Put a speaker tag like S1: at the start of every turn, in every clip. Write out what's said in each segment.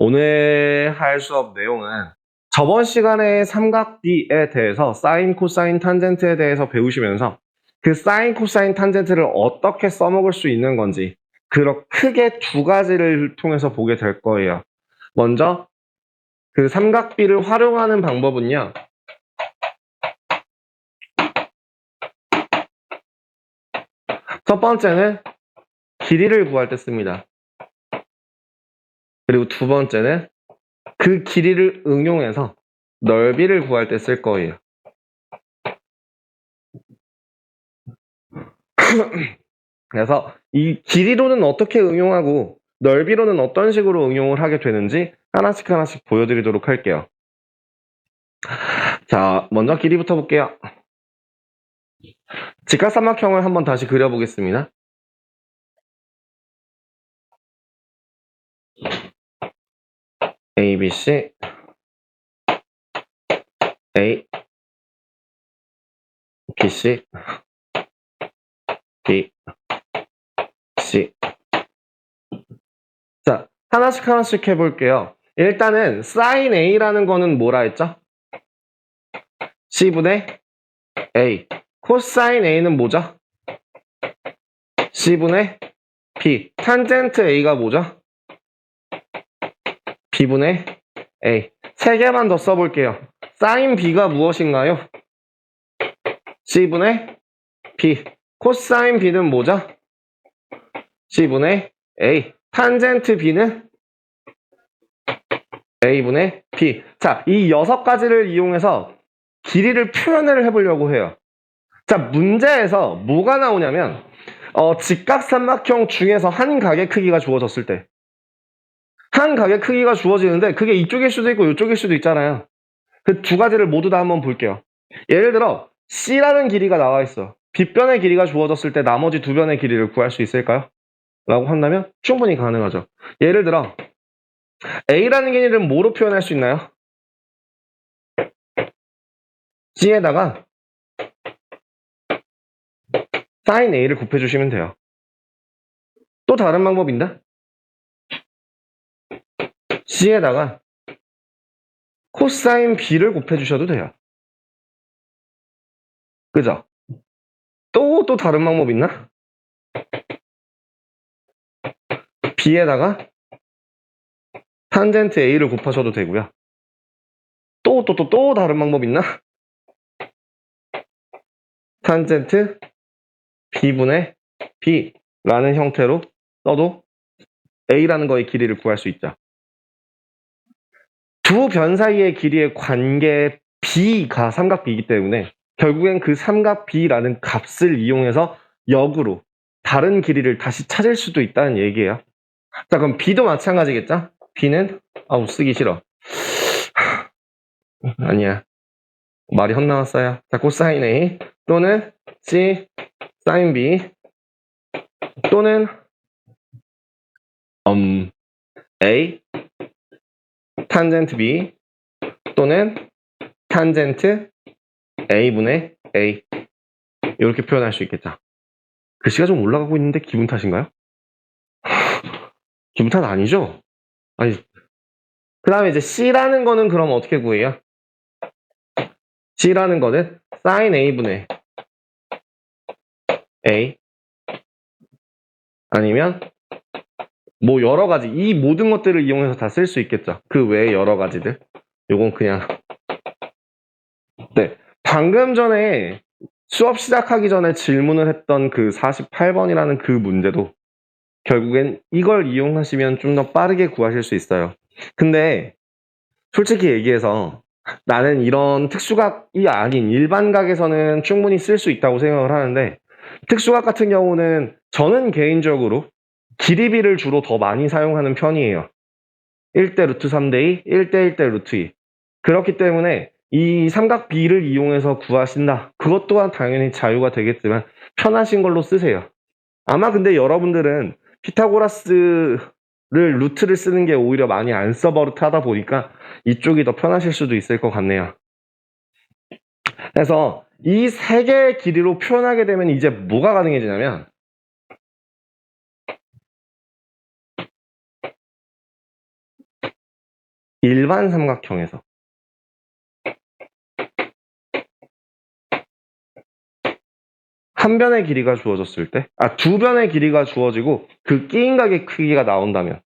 S1: 오늘 할 수업 내용은 저번 시간에 삼각비에 대해서 사인, 코사인, 탄젠트에 대해서 배우시면서 그 사인, 코사인, 탄젠트를 어떻게 써먹을 수 있는 건지 크게 두 가지를 통해서 보게 될 거예요. 먼저 그 삼각비를 활용하는 방법은요. 첫 번째는 길이를 구할 때 씁니다. 그리고 두 번째는 그 길이를 응용해서 넓이를 구할 때 쓸 거예요. 그래서 이 길이로는 어떻게 응용하고 넓이로는 어떤 식으로 응용을 하게 되는지 하나씩 보여드리도록 할게요. 자, 먼저 길이부터 볼게요. 직각삼각형을 한번 다시 그려보겠습니다. A, B, C, A, B, C, B, C. 자, 하나씩 해볼게요. 일단은 sin A라는 거는 뭐라 했죠? C분의 A. 코사인 A는 뭐죠? C분의 B. 탄젠트 A가 뭐죠? B분의 A. 세 개만 더 써볼게요. sin B가 무엇인가요? C분의 B. 코사인 B는 뭐죠? C분의 A. 탄젠트 B는 A분의 B. 자, 이 6가지를 이용해서 길이를 표현을 해보려고 해요. 자, 문제에서 뭐가 나오냐면 직각삼각형 중에서 한 각의 크기가 주어졌을 때 한 각의 크기가 주어지는데 그게 이쪽일 수도 있고 이쪽일 수도 있잖아요. 그 두 가지를 모두 다 한번 볼게요. 예를 들어 C라는 길이가 나와 있어. 빗변의 길이가 주어졌을 때 나머지 두 변의 길이를 구할 수 있을까요? 라고 한다면 충분히 가능하죠. 예를 들어 A라는 길이를 뭐로 표현할 수 있나요? C에다가 sin A를 곱해주시면 돼요. 또 다른 방법인데 C에다가 코사인 B를 곱해주셔도 돼요. 그죠? 또 다른 방법 있나? B에다가 탄젠트 A를 곱하셔도 되고요. 또 다른 방법 있나? 탄젠트 B분의 B라는 형태로 써도 A라는 거의 길이를 구할 수 있죠. 두 변 사이의 길이의 관계 B가 삼각비이기 때문에 결국엔 그 삼각비라는 값을 이용해서 역으로 다른 길이를 다시 찾을 수도 있다는 얘기예요. 자, 그럼 B도 마찬가지겠죠? B는 쓰기 싫어. 아니야. 말이 헛나왔어요. 자, 코사인 A 또는 C 사인 B 또는 A 탄젠트 B 또는 탄젠트 A분의 A 이렇게 표현할 수 있겠죠. 글씨가 좀 올라가고 있는데 기분 탓인가요? 기분 탓 아니죠? 아니, 그 다음에 이제 C라는 거는 그럼 어떻게 구해요? C라는 거는 sin A분의 A 아니면 뭐 여러 가지 이 모든 것들을 이용해서 다 쓸 수 있겠죠. 그 외에 여러 가지들. 요건 그냥 네. 방금 전에 수업 시작하기 전에 질문을 했던 그 48번이라는 그 문제도 결국엔 이걸 이용하시면 좀 더 빠르게 구하실 수 있어요. 근데 솔직히 얘기해서 나는 이런 특수각이 아닌 일반각에서는 충분히 쓸 수 있다고 생각을 하는데 특수각 같은 경우는 저는 개인적으로 길이비를 주로 더 많이 사용하는 편이에요. 1대 루트 3대 2, 1대 1대 루트 2. 그렇기 때문에 이 삼각비를 이용해서 구하신다. 그것 또한 당연히 자유가 되겠지만 편하신 걸로 쓰세요. 아마 근데 여러분들은 피타고라스를 루트를 쓰는 게 오히려 많이 안 써버릇하다 보니까 이쪽이 더 편하실 수도 있을 것 같네요. 그래서 이 세 개의 길이로 표현하게 되면 이제 뭐가 가능해지냐면 일반 삼각형에서 한 변의 길이가 주어졌을 때, 두 변의 길이가 주어지고 그 끼인 각의 크기가 나온다면,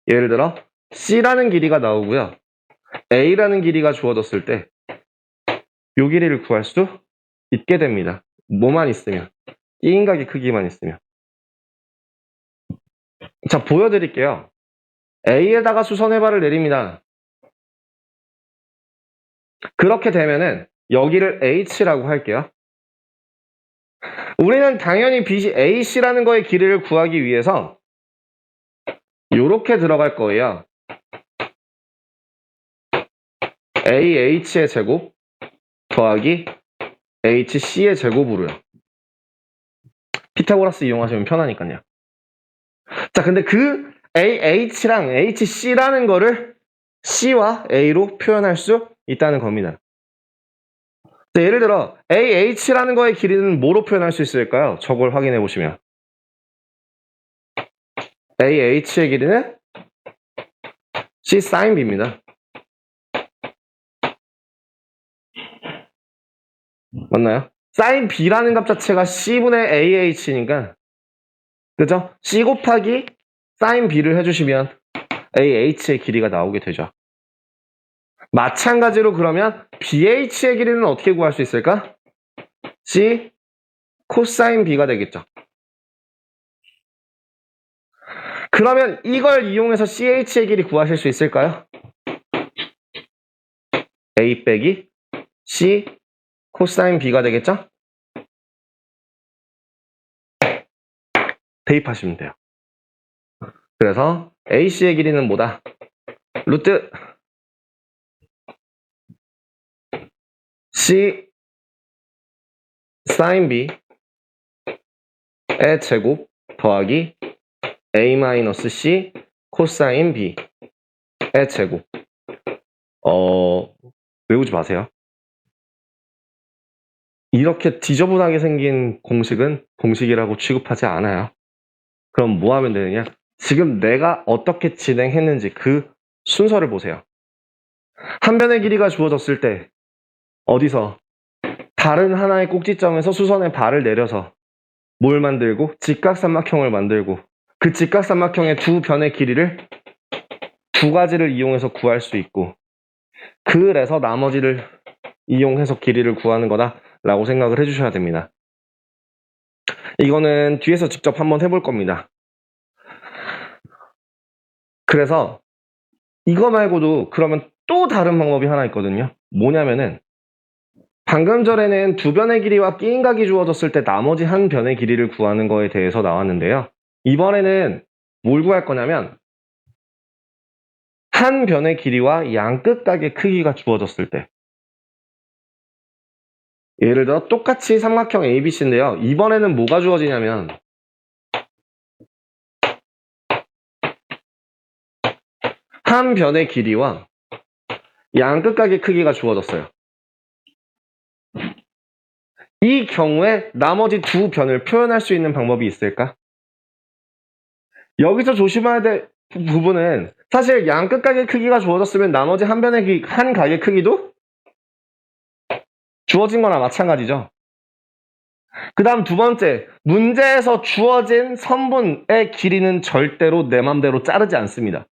S1: 예를 들어 C라는 길이가 나오고요. A라는 길이가 주어졌을 때 이 길이를 구할 수 있게 됩니다. 뭐만 있으면, 끼인 각의 크기만 있으면. 자, 보여드릴게요. A에다가 수선의 발을 내립니다. 그렇게 되면은 여기를 H라고 할게요. 우리는 당연히 빛이 AC라는 거의 길이를 구하기 위해서 이렇게 들어갈 거예요. AH의 제곱 더하기 HC의 제곱으로요. 피타고라스 이용하시면 편하니까요. 자, 근데 그 AH랑 HC라는 거를 C와 A로 표현할 수 있다는 겁니다. 자, 예를 들어 AH라는 거의 길이는 뭐로 표현할 수 있을까요? 저걸 확인해 보시면 AH의 길이는 C sin B입니다. 맞나요? sin B라는 값 자체가 C분의 AH니까, 그죠? C 곱하기 sin B를 해주시면 AH의 길이가 나오게 되죠. 마찬가지로 그러면 BH의 길이는 어떻게 구할 수 있을까? C 코사인 B가 되겠죠. 그러면 이걸 이용해서 CH의 길이 구하실 수 있을까요? A 빼기 C 코사인 B가 되겠죠? 대입하시면 돼요. 그래서 AC의 길이는 뭐다? 루트 C sin B의 제곱 더하기 A-C 코사인 B의 제곱. 외우지 마세요. 이렇게 지저분하게 생긴 공식은 공식이라고 취급하지 않아요. 그럼 뭐 하면 되느냐? 지금 내가 어떻게 진행했는지 그 순서를 보세요. 한 변의 길이가 주어졌을 때 어디서 다른 하나의 꼭지점에서 수선의 발을 내려서 뭘 만들고 직각삼각형을 만들고 그 직각삼각형의 두 변의 길이를 두 가지를 이용해서 구할 수 있고, 그래서 나머지를 이용해서 길이를 구하는 거다라고 생각을 해주셔야 됩니다. 이거는 뒤에서 직접 한번 해볼 겁니다. 그래서 이거 말고도 그러면 또 다른 방법이 하나 있거든요. 뭐냐면은 방금 전에는 두 변의 길이와 끼인 각이 주어졌을 때 나머지 한 변의 길이를 구하는 거에 대해서 나왔는데요. 이번에는 뭘 구할 거냐면 한 변의 길이와 양끝각의 크기가 주어졌을 때, 예를 들어 똑같이 삼각형 ABC인데요. 이번에는 뭐가 주어지냐면 한 변의 길이와 양끝각의 크기가 주어졌어요. 이 경우에 나머지 두 변을 표현할 수 있는 방법이 있을까? 여기서 조심해야 될 부분은 사실 양끝각의 크기가 주어졌으면 나머지 한 각의 크기도 주어진 거나 마찬가지죠. 그 다음 두 번째, 문제에서 주어진 선분의 길이는 절대로 내 맘대로 자르지 않습니다.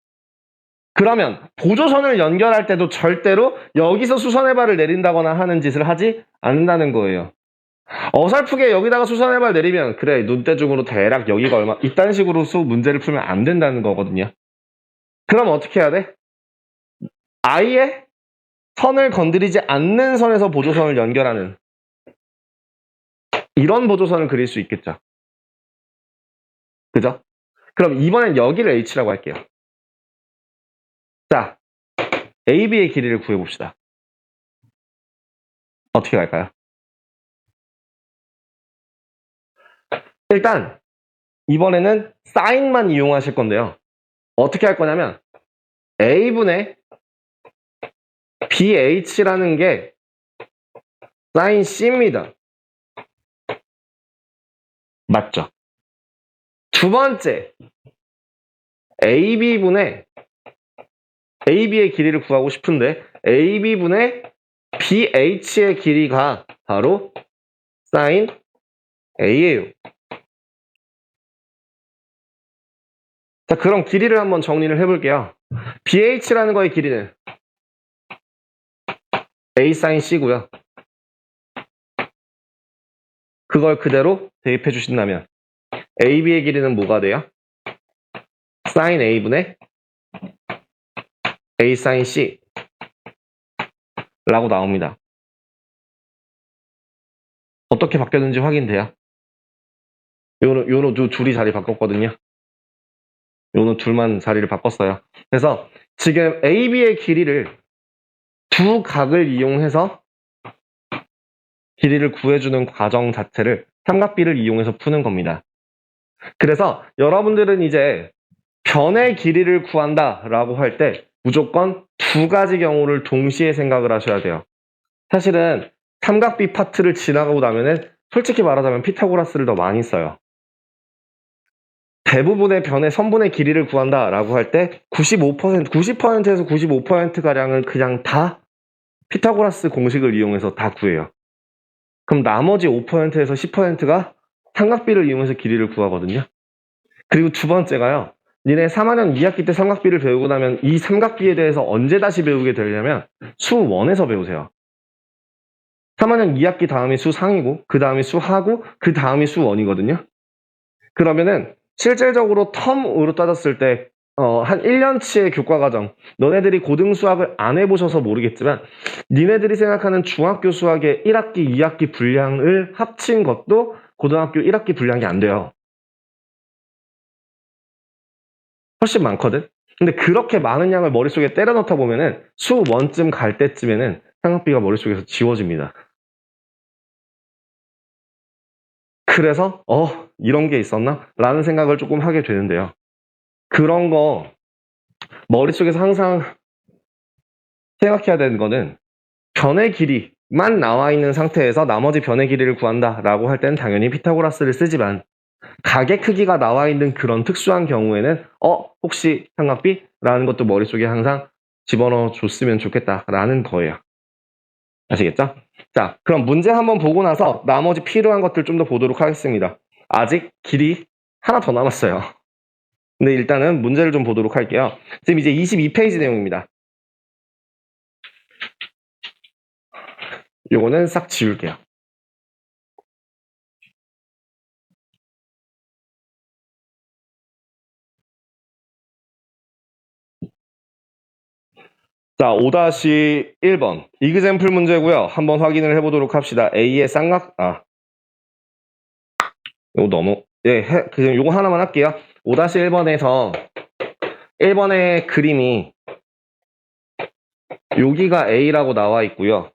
S1: 그러면 보조선을 연결할 때도 절대로 여기서 수선의 발을 내린다거나 하는 짓을 하지 않는다는 거예요. 어설프게 여기다가 수선의 발 내리면 그래 눈대중으로 대략 여기가 얼마 이딴 식으로 문제를 풀면 안 된다는 거거든요. 그럼 어떻게 해야 돼? 아예 선을 건드리지 않는 선에서 보조선을 연결하는 이런 보조선을 그릴 수 있겠죠. 그죠? 그럼 이번엔 여기를 H라고 할게요. 자, AB의 길이를 구해봅시다. 어떻게 갈까요? 일단 이번에는 사인만 이용하실 건데요. 어떻게 할 거냐면 A분의 BH라는 게 사인 C입니다. 맞죠? 두 번째, AB분의 AB의 길이를 구하고 싶은데 AB분의 BH의 길이가 바로 sin A예요. 자, 그럼 길이를 한번 정리를 해볼게요. BH라는 거의 길이는 A sin C고요. 그걸 그대로 대입해 주신다면 AB의 길이는 뭐가 돼요? sin A분의 A sin C 라고 나옵니다. 어떻게 바뀌었는지 확인돼요? 요는 둘이 자리 바꿨거든요. 요는 둘만 자리를 바꿨어요. 그래서 지금 AB의 길이를 두 각을 이용해서 길이를 구해주는 과정 자체를 삼각비를 이용해서 푸는 겁니다. 그래서 여러분들은 이제 변의 길이를 구한다 라고 할 때 무조건 두 가지 경우를 동시에 생각을 하셔야 돼요. 사실은 삼각비 파트를 지나가고 나면은 솔직히 말하자면 피타고라스를 더 많이 써요. 대부분의 변의 선분의 길이를 구한다 라고 할 때 90%에서 95%가량은 그냥 다 피타고라스 공식을 이용해서 다 구해요. 그럼 나머지 5%에서 10%가 삼각비를 이용해서 길이를 구하거든요. 그리고 두 번째가요. 니네 3학년 2학기 때 삼각비를 배우고 나면 이 삼각비에 대해서 언제 다시 배우게 되냐면 수1에서 배우세요. 3학년 2학기 다음이 수3이고 그 다음이 수4고 그 다음이 수1이거든요. 그러면은 실질적으로 텀으로 따졌을 때 한 1년치의 교과과정, 너네들이 고등수학을 안 해보셔서 모르겠지만 니네들이 생각하는 중학교 수학의 1학기, 2학기 분량을 합친 것도 고등학교 1학기 분량이 안 돼요. 훨씬 많거든? 근데 그렇게 많은 양을 머릿속에 때려 넣다 보면은 수1쯤 갈 때쯤에는 삼각비가 머릿속에서 지워집니다. 그래서 이런 게 있었나? 라는 생각을 조금 하게 되는데요. 그런 거 머릿속에서 항상 생각해야 되는 거는 변의 길이만 나와 있는 상태에서 나머지 변의 길이를 구한다 라고 할 때는 당연히 피타고라스를 쓰지만 각의 크기가 나와 있는 그런 특수한 경우에는 혹시 삼각비? 라는 것도 머릿속에 항상 집어넣어 줬으면 좋겠다라는 거예요. 아시겠죠? 자, 그럼 문제 한번 보고 나서 나머지 필요한 것들 좀 더 보도록 하겠습니다. 아직 길이 하나 더 남았어요. 근데 일단은 문제를 좀 보도록 할게요. 지금 이제 22페이지 내용입니다. 요거는 싹 지울게요. 자, 5-1번. 이그젬플 문제고요. 한번 확인을 해보도록 합시다. A의 요거 너무, 그냥 요거 하나만 할게요. 5-1번에서 1번의 그림이 여기가 A라고 나와 있고요.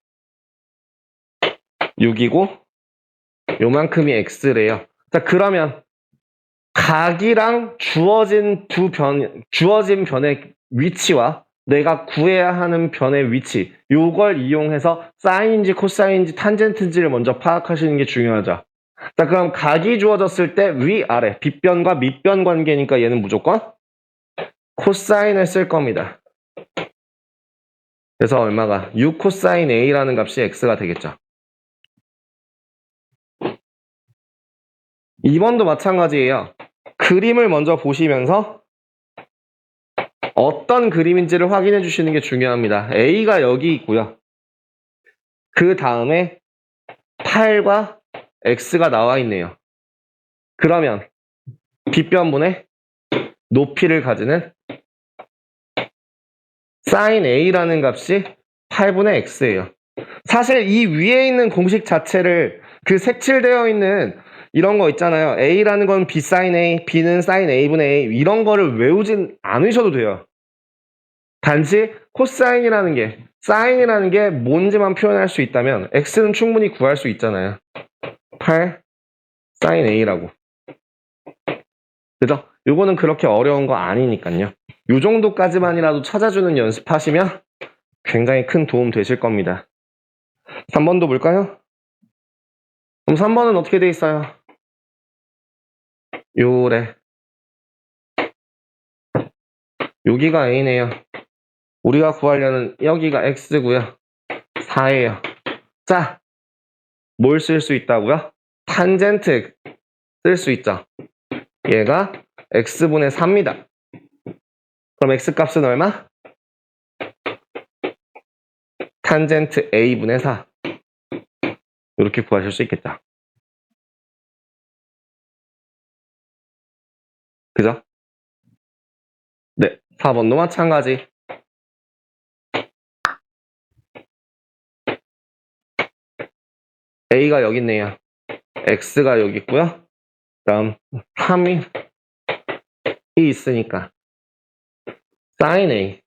S1: 6이고 요만큼이 X래요. 자, 그러면 각이랑 주어진 변의 위치와 내가 구해야 하는 변의 위치, 요걸 이용해서 사인인지 코사인인지 탄젠트인지를 먼저 파악하시는 게 중요하죠. 자, 그럼 각이 주어졌을 때 위아래 빗변과 밑변 관계니까 얘는 무조건 코사인을 쓸 겁니다. 그래서 얼마가 6 코사인 A라는 값이 X가 되겠죠. 2번도 마찬가지예요. 그림을 먼저 보시면서 어떤 그림인지를 확인해 주시는 게 중요합니다. A가 여기 있고요. 그 다음에 8과 X가 나와 있네요. 그러면 빗변분의 높이를 가지는 sin A라는 값이 8분의 X예요. 사실 이 위에 있는 공식 자체를 그 색칠되어 있는 이런 거 있잖아요. A라는 건 B sin A, B는 sin A분의 A 이런 거를 외우진 않으셔도 돼요. 단지 코사인이라는 게 사인이라는 게 뭔지만 표현할 수 있다면 X는 충분히 구할 수 있잖아요. 8 sin A라고. 그죠? 요거는 그렇게 어려운 거 아니니까요. 요 정도까지만이라도 찾아주는 연습하시면 굉장히 큰 도움 되실 겁니다. 3번도 볼까요? 그럼 3번은 어떻게 돼 있어요? 요래. 여기가 A네요. 우리가 구하려는 여기가 x고요. 4예요. 자, 뭘 쓸 수 있다고요? 탄젠트 쓸 수 있죠. 얘가 x분의 4입니다. 그럼 x값은 얼마? 탄젠트 a분의 4. 이렇게 구하실 수 있겠죠. 그죠? 네, 4번도 마찬가지. a가 여기 있네요. x가 여기 있고요. 다음 3이 있으니까 sin a가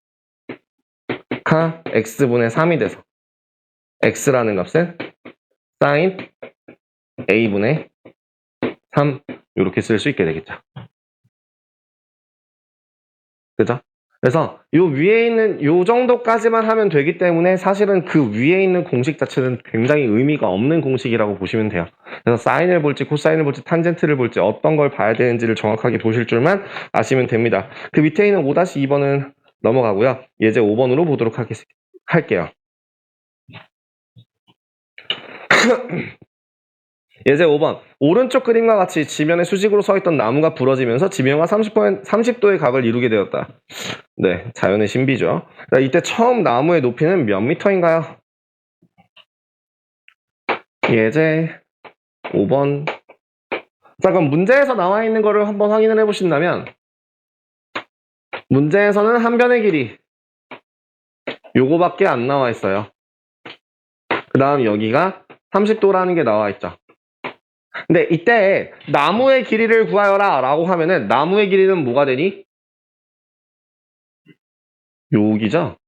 S1: x분의 3이 돼서 x라는 값은 sin a분의 3 이렇게 쓸 수 있게 되겠죠. 그죠? 그래서 요 위에 있는 요 정도까지만 하면 되기 때문에 사실은 그 위에 있는 공식 자체는 굉장히 의미가 없는 공식이라고 보시면 돼요. 그래서 사인을 볼지 코사인을 볼지 탄젠트를 볼지 어떤 걸 봐야 되는지를 정확하게 보실 줄만 아시면 됩니다. 그 밑에 있는 5-2번은 넘어가고요. 예제 5번으로 보도록 할게요. 예제 5번. 오른쪽 그림과 같이 지면에 수직으로 서 있던 나무가 부러지면서 지면과 30도의 각을 이루게 되었다. 네, 자연의 신비죠. 자, 이때 처음 나무의 높이는 몇 미터인가요? 예제 5번. 자, 그럼 문제에서 나와 있는 거를 한번 확인을 해보신다면 문제에서는 한 변의 길이 요거밖에 안 나와 있어요. 그 다음 여기가 30도라는 게 나와 있죠. 근데 이때 나무의 길이를 구하여라 라고 하면은 나무의 길이는 뭐가 되니? 여기죠?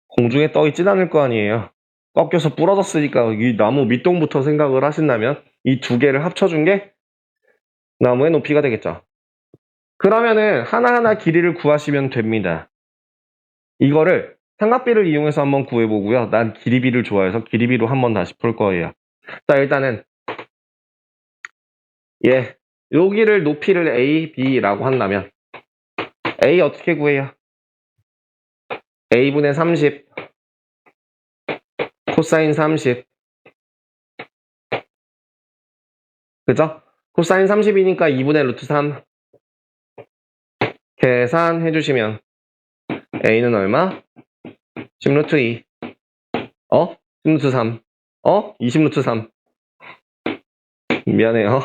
S1: 공중에 떠 있진 않을 거 아니에요. 꺾여서 부러졌으니까 이 나무 밑동부터 생각을 하신다면 이 두 개를 합쳐준 게 나무의 높이가 되겠죠. 그러면은 하나하나 길이를 구하시면 됩니다. 이거를 삼각비를 이용해서 한번 구해보고요. 난 길이비를 좋아해서 길이비로 한번 다시 풀 거예요. 자, 일단은 여기를 높이를 a, b라고 한다면 a 어떻게 구해요? a분의 30 코사인 30 그죠? 코사인 30이니까 2분의 루트 3 계산해 주시면 a는 얼마? 10루트 2 10루트 3 20루트 3 미안해요.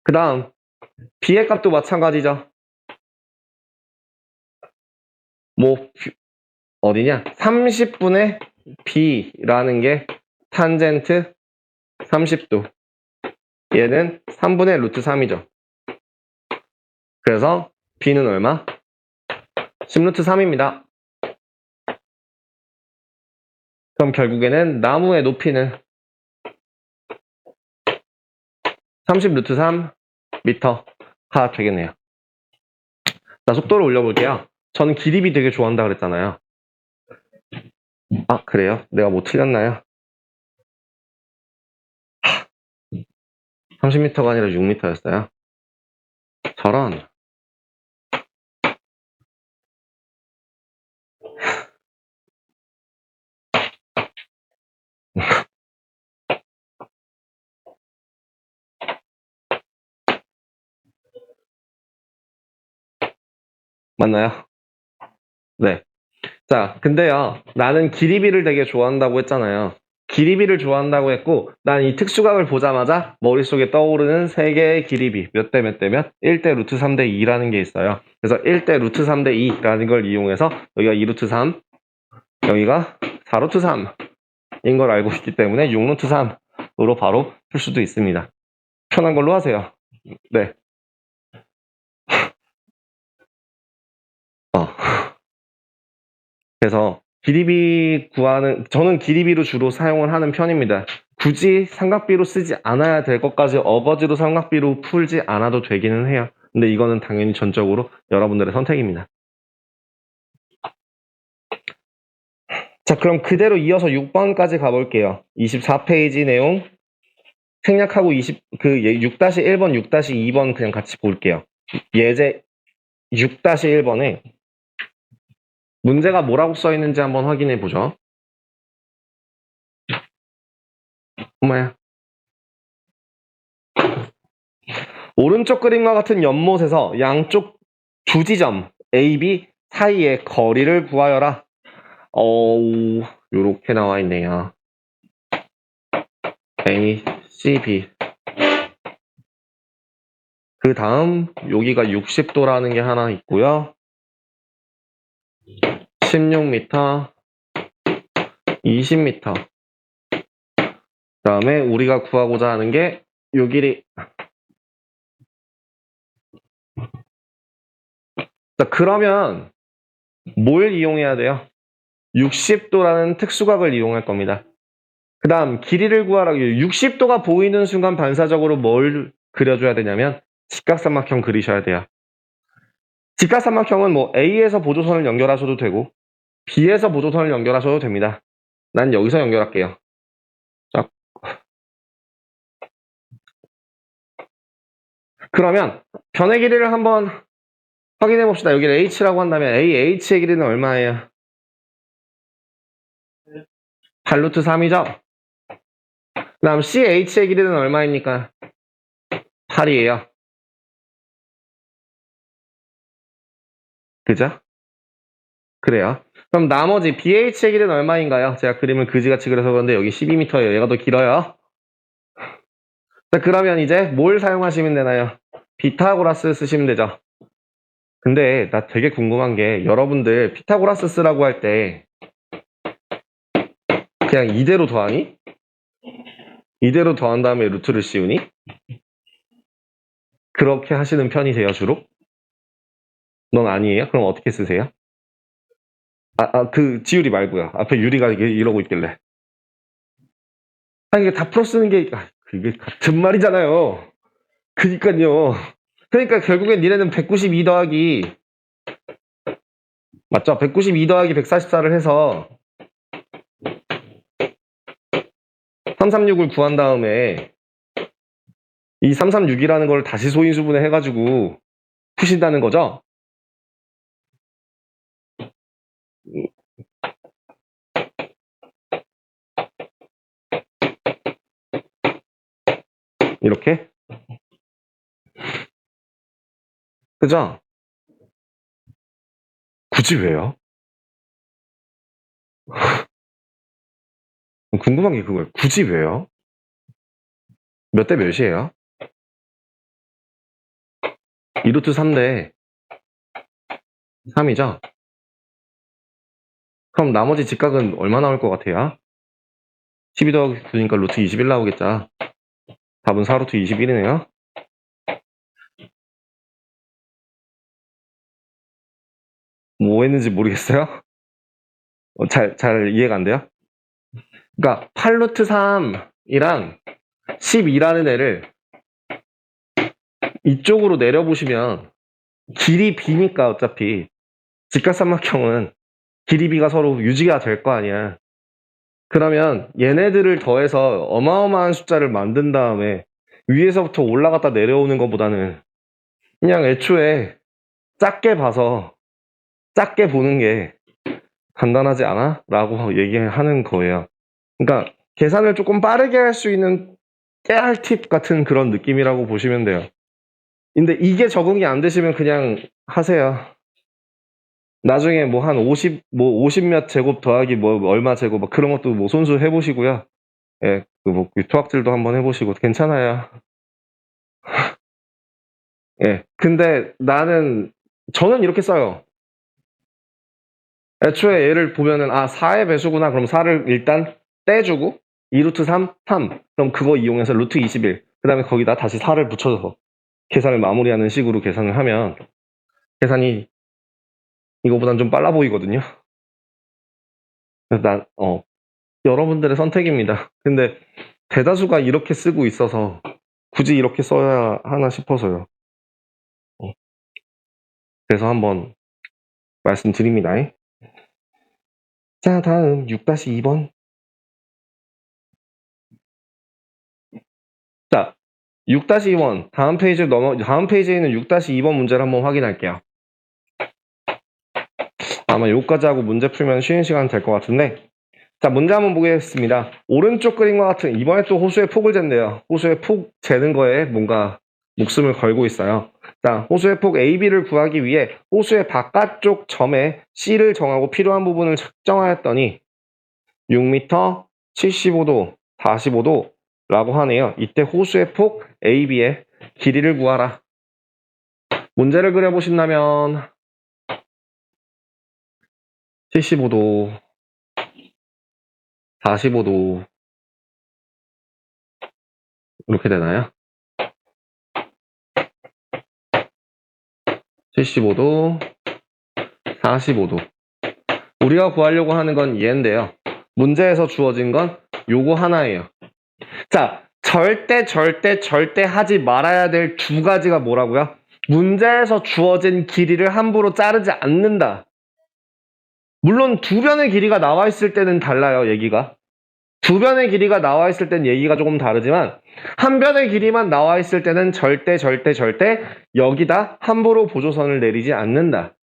S1: 그 다음 b의 값도 마찬가지죠. 뭐 어디냐? 30분의 b라는 게 탄젠트 30도. 얘는 3분의 루트 3이죠. 그래서 b는 얼마? 10루트 3입니다. 그럼 결국에는 나무의 높이는 30루트 3 미터가 되겠네요. 자, 속도를 올려볼게요. 저는 길이비 되게 좋아한다 그랬잖아요. 아, 그래요? 내가 뭐 틀렸나요? 30m가 아니라 6m였어요. 저런. 맞나요? 네. 자, 근데요. 나는 길이비를 되게 좋아한다고 했잖아요. 길이비를 좋아한다고 했고 난 이 특수각을 보자마자 머릿속에 떠오르는 세 개의 길이비 몇 대 몇 대 몇? 1대 루트 3대 2라는 게 있어요. 그래서 1대 루트 3대 2라는 걸 이용해서 여기가 2루트 3 여기가 4루트 3인 걸 알고 있기 때문에 6루트 3으로 바로 풀 수도 있습니다. 편한 걸로 하세요. 네. 그래서 길이비 구하는 저는 길이비로 주로 사용을 하는 편입니다. 굳이 삼각비로 쓰지 않아야 될 것까지 어거지로 삼각비로 풀지 않아도 되기는 해요. 근데 이거는 당연히 전적으로 여러분들의 선택입니다. 자, 그럼 그대로 이어서 6번까지 가볼게요. 24페이지 내용 생략하고 6-1번, 6-2번 그냥 같이 볼게요. 예제 6-1번에 문제가 뭐라고 써 있는지 한번 확인해 보죠. 엄마야. 오른쪽 그림과 같은 연못에서 양쪽 두 지점 A, B 사이의 거리를 구하여라. 요렇게 나와 있네요. A, C, B. 그 다음 여기가 60도라는 게 하나 있고요. 16m, 20m. 그 다음에 우리가 구하고자 하는 게 요 길이. 자, 그러면 뭘 이용해야 돼요? 60도라는 특수각을 이용할 겁니다. 그 다음 길이를 구하라. 60도가 보이는 순간 반사적으로 뭘 그려줘야 되냐면 직각삼각형 그리셔야 돼요. 직각삼각형은 뭐 A에서 보조선을 연결하셔도 되고 B에서 보조선을 연결하셔도 됩니다. 난 여기서 연결할게요. 자, 그러면 변의 길이를 한번 확인해 봅시다. 여기를 H라고 한다면 AH의 길이는 얼마예요? 8루트 3이죠? 그 다음 CH의 길이는 얼마입니까? 8이에요. 그죠? 그래요. 그럼 나머지 BH의 길이는 얼마인가요? 제가 그림을 그지같이 그려서 그런데 여기 12m예요. 얘가 더 길어요. 자, 그러면 이제 뭘 사용하시면 되나요? 피타고라스 쓰시면 되죠. 근데 나 되게 궁금한 게 여러분들 피타고라스 쓰라고 할 때 그냥 이대로 더하니? 이대로 더한 다음에 루트를 씌우니? 그렇게 하시는 편이세요, 주로? 넌 아니에요? 그럼 어떻게 쓰세요? 그 지율이 말고요. 앞에 유리가 이러고 있길래. 이게 다 풀어 쓰는 게 그게 같은 말이잖아요. 그니까요. 그러니까 결국엔 니네는 192 더하기 맞죠? 192 더하기 144를 해서 336을 구한 다음에 이 336이라는 걸 다시 소인수분해 해가지고 푸신다는 거죠? 이렇게? 그죠? 굳이 왜요? 궁금한 게 그거예요. 굳이 왜요? 몇 대 몇이에요? 2루트 3대 3이죠? 그럼 나머지 직각은 얼마 나올 것 같아요? 12 더하기 9니까 루트 21 나오겠죠? 답은 4루트 21이네요. 뭐 했는지 모르겠어요? 잘 이해가 안 돼요? 그러니까 8루트 3이랑 12라는 애를 이쪽으로 내려보시면 길이 B니까 어차피 직각삼각형은 길이 B가 서로 유지가 될 거 아니야. 그러면 얘네들을 더해서 어마어마한 숫자를 만든 다음에 위에서부터 올라갔다 내려오는 것보다는 그냥 애초에 작게 봐서 작게 보는 게 간단하지 않아? 라고 얘기하는 거예요. 그러니까 계산을 조금 빠르게 할 수 있는 깨알 팁 같은 그런 느낌이라고 보시면 돼요. 근데 이게 적응이 안 되시면 그냥 하세요. 나중에 뭐 한 50 몇 제곱 더하기 뭐 얼마 제곱 막 그런 것도 뭐 손수 해보시고요. 예, 뭐 토학질도 한번 해보시고 괜찮아요. 예, 근데 저는 이렇게 써요. 애초에 얘를 보면은 4의 배수구나. 그럼 4를 일단 떼주고 2루트 3, 3. 그럼 그거 이용해서 루트 21. 그 다음에 거기다 다시 4를 붙여서 계산을 마무리하는 식으로 계산을 하면 계산이 이거보단 좀 빨라 보이거든요. 그래서 여러분들의 선택입니다. 근데 대다수가 이렇게 쓰고 있어서 굳이 이렇게 써야 하나 싶어서요. 그래서 한번 말씀드립니다. 자, 다음 6-2번. 자, 6-2번 다음 페이지에 있는 6-2번 문제를 한번 확인할게요. 아마 요까지 하고 문제 풀면 쉬는 시간 될 것 같은데, 자, 문제 한번 보겠습니다. 오른쪽 그림과 같은, 이번에 또 호수의 폭을 잰대요. 호수의 폭 재는 거에 뭔가 목숨을 걸고 있어요. 자, 호수의 폭 AB를 구하기 위해 호수의 바깥쪽 점에 C를 정하고 필요한 부분을 측정하였더니 6m, 75도, 45도 라고 하네요. 이때 호수의 폭 AB의 길이를 구하라. 문제를 그려보신다면 75도, 45도 이렇게 되나요? 75도, 45도. 우리가 구하려고 하는 건 얘인데요. 문제에서 주어진 건 요거 하나예요. 자, 절대 하지 말아야 될 두 가지가 뭐라고요? 문제에서 주어진 길이를 함부로 자르지 않는다. 물론 두 변의 길이가 나와 있을 때는 달라요, 얘기가. 두 변의 길이가 나와 있을 땐 얘기가 조금 다르지만 한 변의 길이만 나와 있을 때는 절대 여기다 함부로 보조선을 내리지 않는다.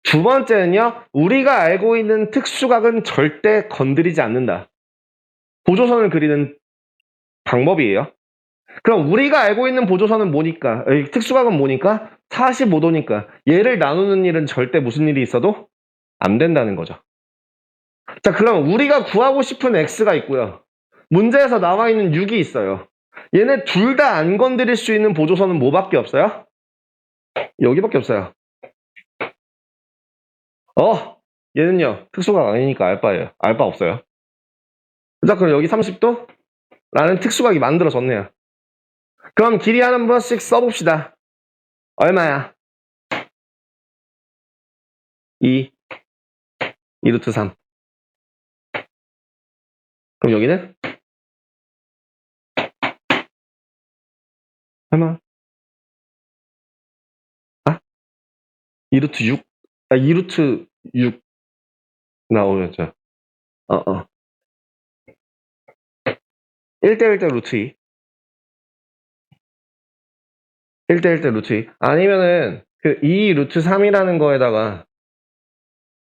S1: 두 번째는요, 우리가 알고 있는 특수각은 절대 건드리지 않는다. 보조선을 그리는 방법이에요. 그럼 우리가 알고 있는 보조선은 뭐니까? 특수각은 뭐니까? 45도니까. 얘를 나누는 일은 절대 무슨 일이 있어도 안 된다는 거죠. 자, 그럼 우리가 구하고 싶은 x가 있고요. 문제에서 나와 있는 6이 있어요. 얘네 둘 다 안 건드릴 수 있는 보조선은 뭐밖에 없어요? 여기밖에 없어요. 얘는요, 특수각 아니니까 알바예요. 알바 없어요. 자, 그럼 여기 30도? 라는 특수각이 만들어졌네요. 그럼 길이 한 번씩 써봅시다. 얼마야? 2 루트 3. 그럼 여기는? 얼마? 2 루트 6? 2 루트 6 나오겠죠. 1대1대 루트 2. 1대1대 루트 2. 아니면은 그 2 루트 3이라는 거에다가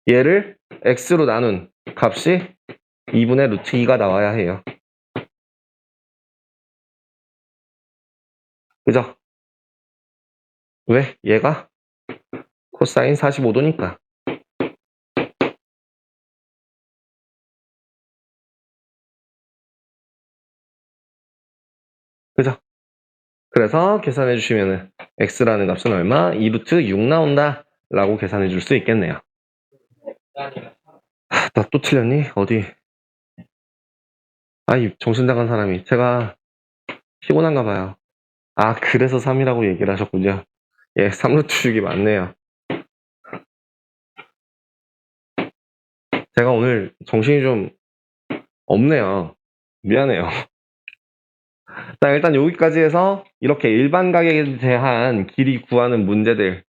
S1: 얘를 x로 나눈 값이 2분의 루트 2가 나와야 해요. 그죠? 왜? 얘가 코사인 45도니까. 그죠? 그래서 계산해 주시면은 x라는 값은 얼마? 2 루트 6 나온다 라고 계산해 줄 수 있겠네요. 나 또 틀렸니? 어디? 아이, 정신 나간 사람이. 제가 피곤한가 봐요. 그래서 3이라고 얘기를 하셨군요. 예, 3루트 6이 맞네요. 제가 오늘 정신이 좀 없네요. 미안해요. 자, 일단 여기까지 해서 이렇게 일반각에 대한 길이 구하는 문제들.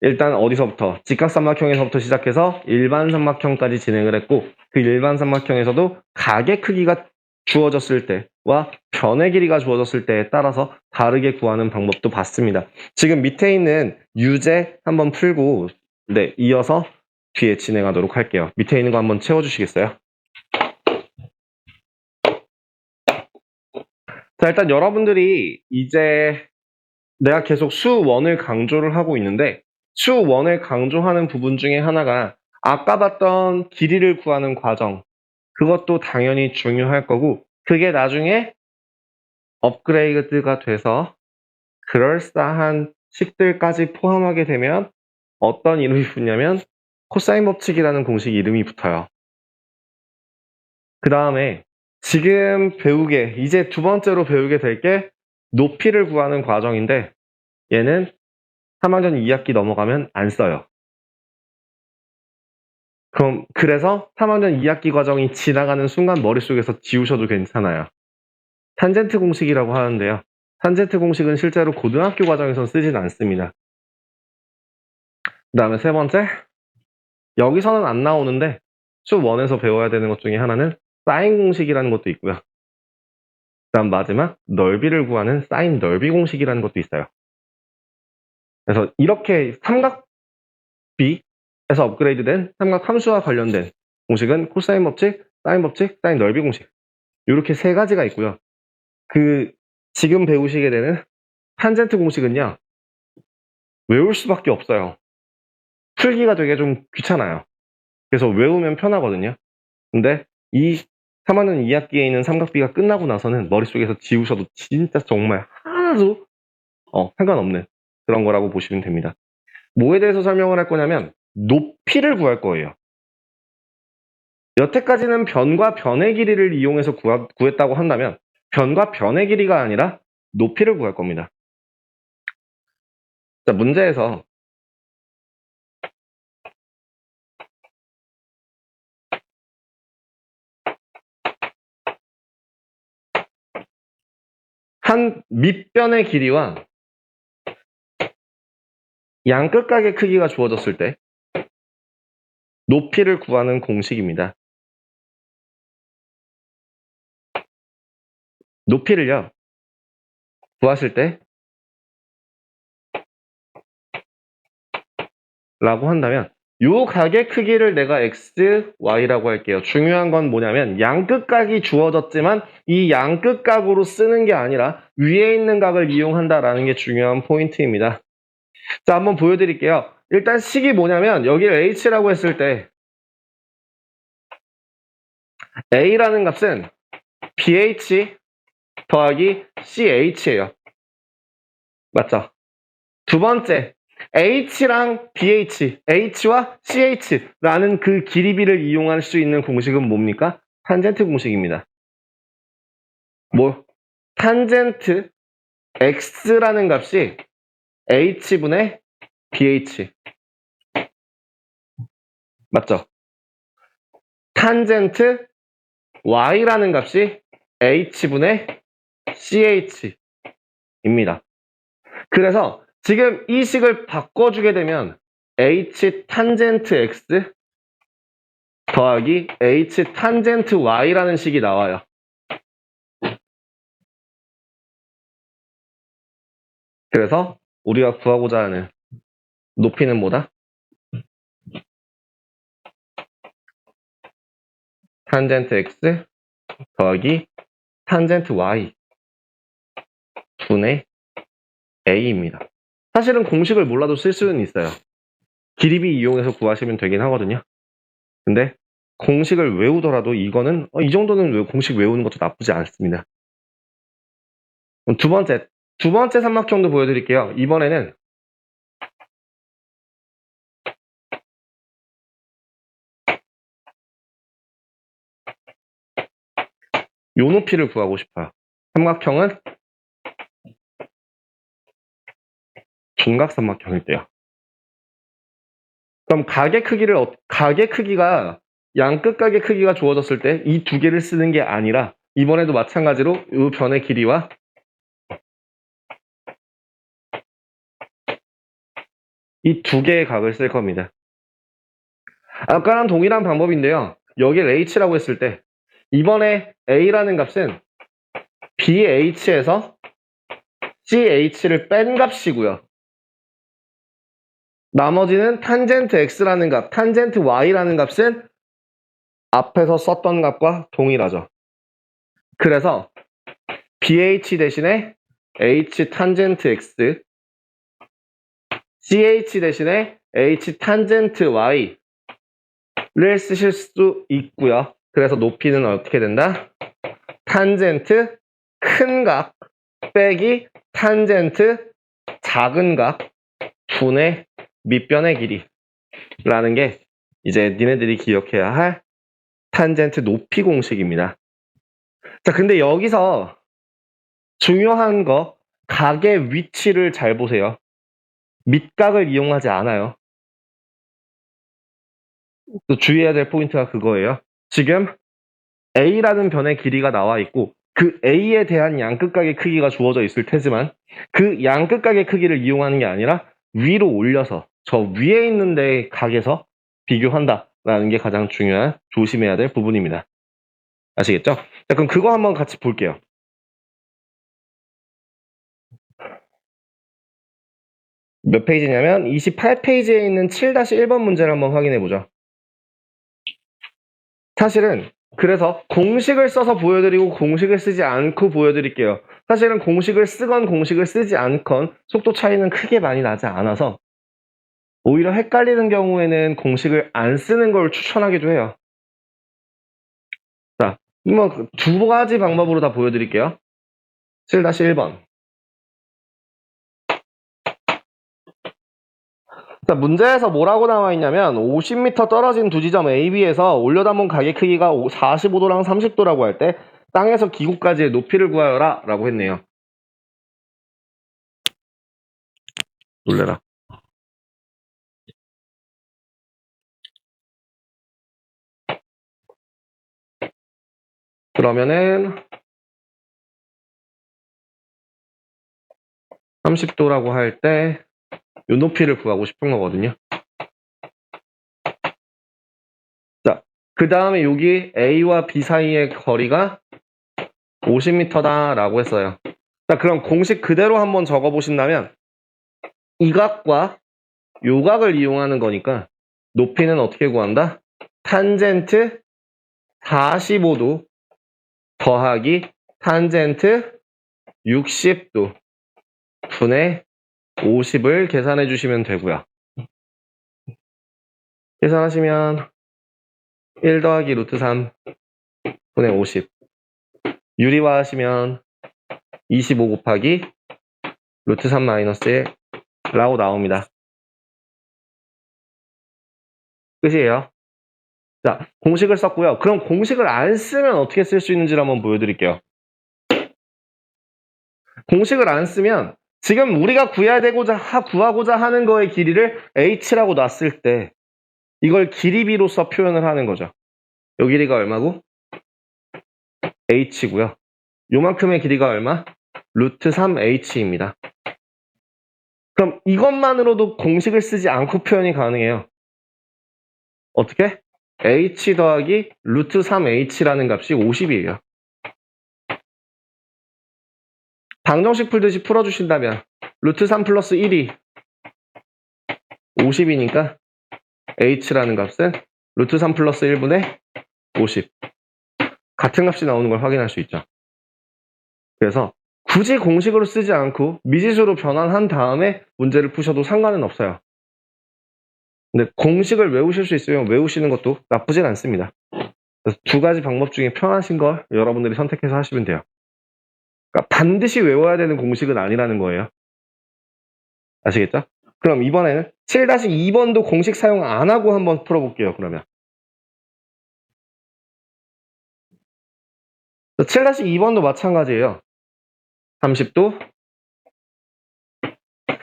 S1: 일단 어디서부터? 직각삼각형에서부터 시작해서 일반 삼각형까지 진행을 했고, 그 일반 삼각형에서도 각의 크기가 주어졌을 때와 변의 길이가 주어졌을 때에 따라서 다르게 구하는 방법도 봤습니다. 지금 밑에 있는 유제 한번 풀고, 네, 이어서 뒤에 진행하도록 할게요. 밑에 있는 거 한번 채워주시겠어요? 자, 일단 여러분들이 이제 내가 계속 수1을 강조를 하고 있는데, 수1을 강조하는 부분 중에 하나가 아까 봤던 길이를 구하는 과정, 그것도 당연히 중요할 거고, 그게 나중에 업그레이드가 돼서 그럴싸한 식들까지 포함하게 되면 어떤 이름이 붙냐면 코사인 법칙이라는 공식 이름이 붙어요. 그 다음에 지금 이제 두 번째로 배우게 될 게 높이를 구하는 과정인데, 얘는 3학년 2학기 넘어가면 안 써요. 그래서 3학년 2학기 과정이 지나가는 순간 머릿속에서 지우셔도 괜찮아요. 탄젠트 공식이라고 하는데요. 탄젠트 공식은 실제로 고등학교 과정에서 쓰진 않습니다. 그 다음에 세 번째, 여기서는 안 나오는데 수1에서 배워야 되는 것 중에 하나는 사인 공식이라는 것도 있고요. 그다음 마지막 넓이를 구하는 사인 넓이 공식이라는 것도 있어요. 그래서 이렇게 삼각비에서 업그레이드된 삼각 함수와 관련된 공식은 코사인 법칙, 사인 법칙, 사인 넓이 공식 이렇게 세 가지가 있고요. 지금 배우시게 되는 탄젠트 공식은요. 외울 수밖에 없어요. 풀기가 되게 좀 귀찮아요. 그래서 외우면 편하거든요. 근데 이 3학년 2학기에 있는 삼각비가 끝나고 나서는 머릿속에서 지우셔도 진짜 정말 하나도 상관없는 그런 거라고 보시면 됩니다. 뭐에 대해서 설명을 할 거냐면 높이를 구할 거예요. 여태까지는 변과 변의 길이를 이용해서 구했다고 한다면 변과 변의 길이가 아니라 높이를 구할 겁니다. 자, 문제에서 한 밑변의 길이와 양끝각의 크기가 주어졌을 때 높이를 구하는 공식입니다. 높이를요, 구하실 때 라고 한다면 요 각의 크기를 내가 x, y라고 할게요. 중요한 건 뭐냐면 양끝각이 주어졌지만 이 양끝각으로 쓰는 게 아니라 위에 있는 각을 이용한다라는 게 중요한 포인트입니다. 자, 한번 보여드릴게요. 일단 식이 뭐냐면 여기를 h라고 했을 때 a라는 값은 bh 더하기 ch예요. 맞죠? 두 번째, h랑 bh, h와 ch라는 그 길이비를 이용할 수 있는 공식은 뭡니까? 탄젠트 공식입니다. 탄젠트 x라는 값이 h분의 bh. 맞죠? 탄젠트 y라는 값이 h분의 ch입니다. 그래서 지금 이 식을 바꿔주게 되면 h 탄젠트 x 더하기 h 탄젠트 y라는 식이 나와요. 그래서 우리가 구하고자 하는 높이는 뭐다? 탄젠트 x 더하기 탄젠트 y 분의 a입니다. 사실은 공식을 몰라도 쓸 수는 있어요. 길이비 이용해서 구하시면 되긴 하거든요. 근데 공식을 외우더라도 이거는 이 정도는 공식 외우는 것도 나쁘지 않습니다. 그럼 두 번째 삼각형도 보여드릴게요. 이번에는 요 높이를 구하고 싶어요. 삼각형은 중각삼각형일 때요. 그럼 각의 크기가 양끝각의 크기가 주어졌을 때 이 두 개를 쓰는 게 아니라 이번에도 마찬가지로 이 변의 길이와 이 두 개의 각을 쓸 겁니다. 아까랑 동일한 방법인데요. 여기를 h라고 했을 때 이번에 a라는 값은 bh에서 ch를 뺀 값이고요. 나머지는 탄젠트 x라는 값, 탄젠트 y라는 값은 앞에서 썼던 값과 동일하죠. 그래서 bh 대신에 h 탄젠트 x, ch 대신에 h 탄젠트 y를 쓰실 수 있고요. 그래서 높이는 어떻게 된다? 탄젠트 큰 각 빼기 탄젠트 작은 각 분의 밑변의 길이라는 게 이제 니네들이 기억해야 할 탄젠트 높이 공식입니다. 자, 근데 여기서 중요한 거 각의 위치를 잘 보세요. 밑각을 이용하지 않아요. 또 주의해야 될 포인트가 그거예요. 지금 A라는 변의 길이가 나와 있고 그 A에 대한 양끝각의 크기가 주어져 있을 테지만 그 양끝각의 크기를 이용하는 게 아니라 위로 올려서 저 위에 있는 데의 각에서 비교한다라는 게 가장 중요한 조심해야 될 부분입니다. 아시겠죠? 자, 그럼 그거 한번 같이 볼게요. 몇 페이지냐면 28페이지에 있는 7-1번 문제를 한번 확인해 보죠. 사실은 그래서 공식을 써서 보여드리고 공식을 쓰지 않고 보여드릴게요. 사실은 공식을 쓰건 공식을 쓰지 않건 속도 차이는 크게 많이 나지 않아서 오히려 헷갈리는 경우에는 공식을 안 쓰는 걸 추천하기도 해요. 자, 뭐 두 가지 방법으로 다 보여드릴게요. 7-1번. 자, 문제에서 뭐라고 나와 있냐면 50m 떨어진 두 지점 A, B에서 올려다본 가게 크기가 45도랑 30도라고 할 때 땅에서 기구까지의 높이를 구하여라 라고 했네요. 놀래라. 그러면은 30도라고 할 때 이 높이를 구하고 싶은 거거든요. 자, 그 다음에 여기 A와 B 사이의 거리가 50m다 라고 했어요. 자, 그럼 공식 그대로 한번 적어 보신다면 이 각과 요 각을 이용하는 거니까 높이는 어떻게 구한다? 탄젠트 45도 더하기 탄젠트 60도 분의 50을 계산해 주시면 되고요. 계산하시면 1 더하기 루트 3 분의 50 유리화 하시면 25 곱하기 루트 3 마이너스 1 라고 나옵니다. 끝이에요. 자, 공식을 썼고요. 그럼 공식을 안 쓰면 어떻게 쓸 수 있는지를 한번 보여드릴게요. 공식을 안 쓰면 지금 우리가 구하고자 하는 거의 길이를 h라고 놨을 때 이걸 길이비로서 표현을 하는 거죠. 요 길이가 얼마고? h고요. 요만큼의 길이가 얼마? 루트 3h입니다. 그럼 이것만으로도 공식을 쓰지 않고 표현이 가능해요. 어떻게? h 더하기 루트 3h라는 값이 50이에요. 방정식 풀듯이 풀어주신다면 루트 3 플러스 1이 50이니까 h라는 값은 루트 3 플러스 1분의 50 같은 값이 나오는 걸 확인할 수 있죠. 그래서 굳이 공식으로 쓰지 않고 미지수로 변환한 다음에 문제를 푸셔도 상관은 없어요. 근데 공식을 외우실 수 있으면 외우시는 것도 나쁘진 않습니다. 그래서 두 가지 방법 중에 편하신 걸 여러분들이 선택해서 하시면 돼요. 그러니까 반드시 외워야 되는 공식은 아니라는 거예요. 아시겠죠? 그럼 이번에는 7-2번도 공식 사용 안 하고 한번 풀어볼게요. 그러면 7-2번도 마찬가지예요. 30도,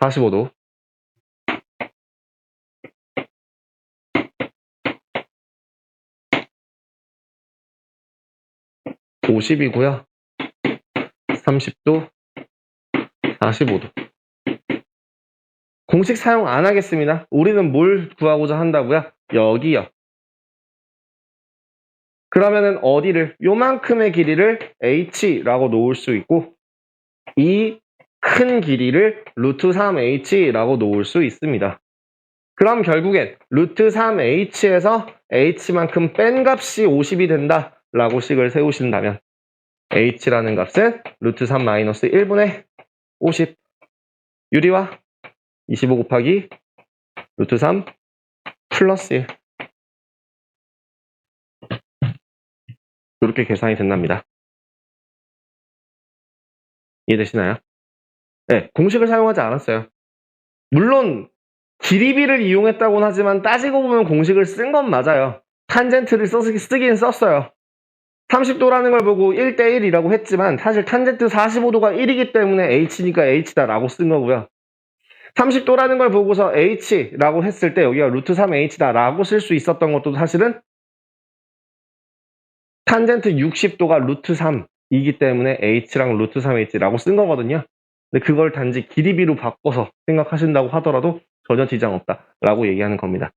S1: 45도, 50이고요. 30도, 45도. 공식 사용 안 하겠습니다. 우리는 뭘 구하고자 한다고요? 여기요. 그러면은 어디를? 요만큼의 길이를 h라고 놓을 수 있고 이 큰 길이를 루트 3h라고 놓을 수 있습니다. 그럼 결국엔 루트 3h에서 h만큼 뺀 값이 50이 된다 라고 식을 세우신다면 h라는 값은 루트 3 마이너스 1분의 50 유리화 25 곱하기 루트 3 플러스 1 이렇게 계산이 된답니다. 이해되시나요? 네, 공식을 사용하지 않았어요. 물론 길이비를 이용했다고는 하지만 따지고 보면 공식을 쓴 건 맞아요. 탄젠트를 쓰긴 썼어요. 30도라는 걸 보고 1대1이라고 했지만 사실 탄젠트 45도가 1이기 때문에 h니까 h다 라고 쓴 거고요. 30도라는 걸 보고서 h라고 했을 때 여기가 루트 3h다 라고 쓸 수 있었던 것도 사실은 탄젠트 60도가 루트 3이기 때문에 h랑 루트 3h라고 쓴 거거든요. 근데 그걸 단지 길이비로 바꿔서 생각하신다고 하더라도 전혀 지장 없다 라고 얘기하는 겁니다.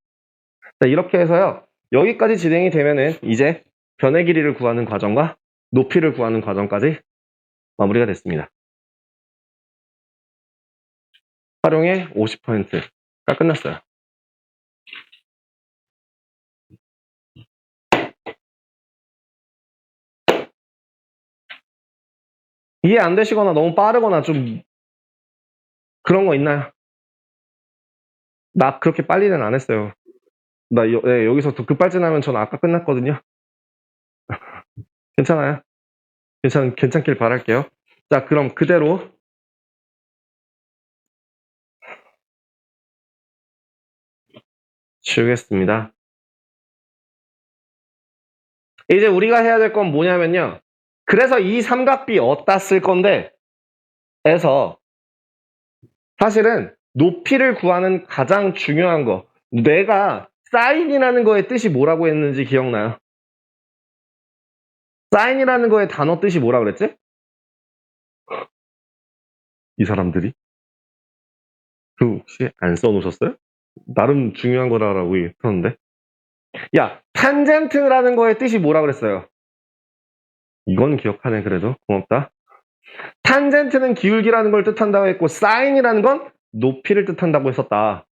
S1: 자, 이렇게 해서요. 여기까지 진행이 되면은 이제 변의 길이를 구하는 과정과 높이를 구하는 과정까지 마무리가 됐습니다. 활용의 50%가 끝났어요. 이해 안 되시거나 너무 빠르거나 좀 그런 거 있나요? 나 그렇게 빨리는 안 했어요. 네, 여기서 더 급발진하면 전 아까 끝났거든요. 괜찮아요? 괜찮길 바랄게요. 자, 그럼 그대로 지우겠습니다. 이제 우리가 해야 될 건 뭐냐면요. 그래서 이 삼각비 어디다 쓸 건데, 에서 사실은 높이를 구하는 가장 중요한 거, 내가 사인이라는 거의 뜻이 뭐라고 했는지 기억나요? 사인이라는 거의 단어 뜻이 뭐라 그랬지? 이 사람들이? 그 혹시 안 써놓으셨어요? 나름 중요한 거라고 했었는데. 야, 탄젠트라는 거의 뜻이 뭐라 그랬어요? 이건 기억하네, 그래도. 고맙다. 탄젠트는 기울기라는 걸 뜻한다고 했고, 사인이라는 건 높이를 뜻한다고 했었다.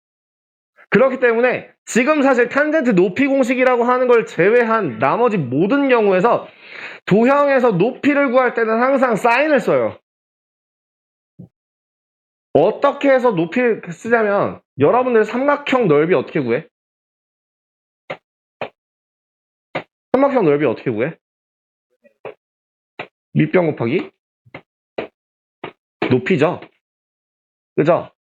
S1: 그렇기 때문에 지금 사실 탄젠트 높이 공식이라고 하는 걸 제외한 나머지 모든 경우에서 도형에서 높이를 구할 때는 항상 사인을 써요. 어떻게 해서 높이를 쓰냐면 여러분들 삼각형 넓이 어떻게 구해? 삼각형 넓이 어떻게 구해? 밑변 곱하기 높이죠. 그죠?